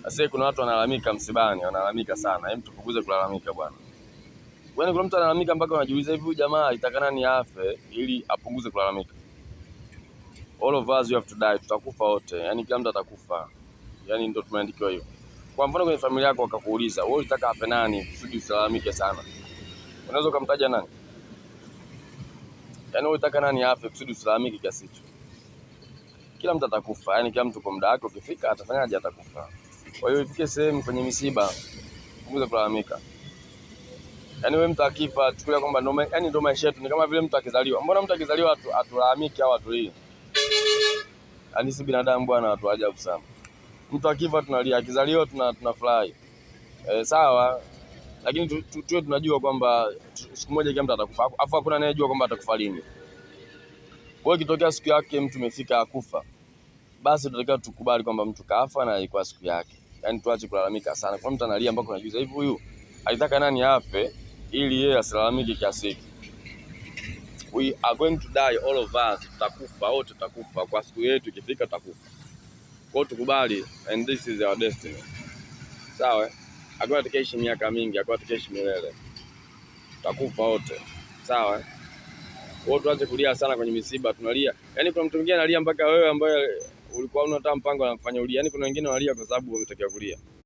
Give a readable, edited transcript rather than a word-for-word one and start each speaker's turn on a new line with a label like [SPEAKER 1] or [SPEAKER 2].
[SPEAKER 1] Sasa kuna watu wanalalamika msibani, wanalalamika sana. Hem, tupunguze kulalamika bwana. Kwani kuna mtu analalamika mpaka unajiuliza hivi huyu jamaa itakana ni afe ili apunguze kulalamika. All of us you have to die, tutakufa wote. Yaani kila mtu atakufa. Yaani ndio tumeandikiwa hivyo. Kwa mfano kwenye familia yako wakakuuliza, wewe unataka afe nani kusudi usilalamike sana? Unaweza kumtaja nani? Yaani wewe unataka nani afe kusudi usilalamike kiasi hicho? Kila mtu atakufa. Yaani kila mtu kwa muda wake ukifika atafanyaje? Atakufa. Kwa hiyo ifike sehemu kwenye misiba punguza kulalamika. Yaani wewe mtu akifa chukulia kwamba ndio maisha yetu, ni kama vile mtu akizaliwa. Mbona mtu akizaliwa atulalamiki au atulie? Yaani si binadamu bwana, watu ajabu sana. Mtu akifa tunalia, akizaliwa tunafurahi. Sawa, lakini tuwe tunajua kwamba siku moja kila mtu atakufa. Afu hakuna anayejua kwamba atakufa lini. Kwa hiyo ikitokea siku yake mtu imefika akufa, basi tunatakiwa tukubali kwamba mtu kafa na ilikuwa siku yake. Yaani tuache kulalamika sana. Kwa mtu analia mpaka unajiuliza hivi huyu alitaka nani afe ili yeye asilalamike kiasi hiki. We are going to die all of us. Tutakufa wote, tutakufa kwa siku yetu ikifika tutakufa. Kwa hiyo tukubali, and this is our destiny. Sawa? Hakuna tukaishi miaka mingi, hakuna tukaishi milele. Tutakufa wote. Sawa? Kwa hiyo tuache kulia sana kwenye misiba, tunalia. Yaani kuna mtu mwingine analia mpaka wewe ambaye ulikuwa unataka mpango anafanya ulia. Yaani kuna wengine wanalia kwa sababu wametokea kulia.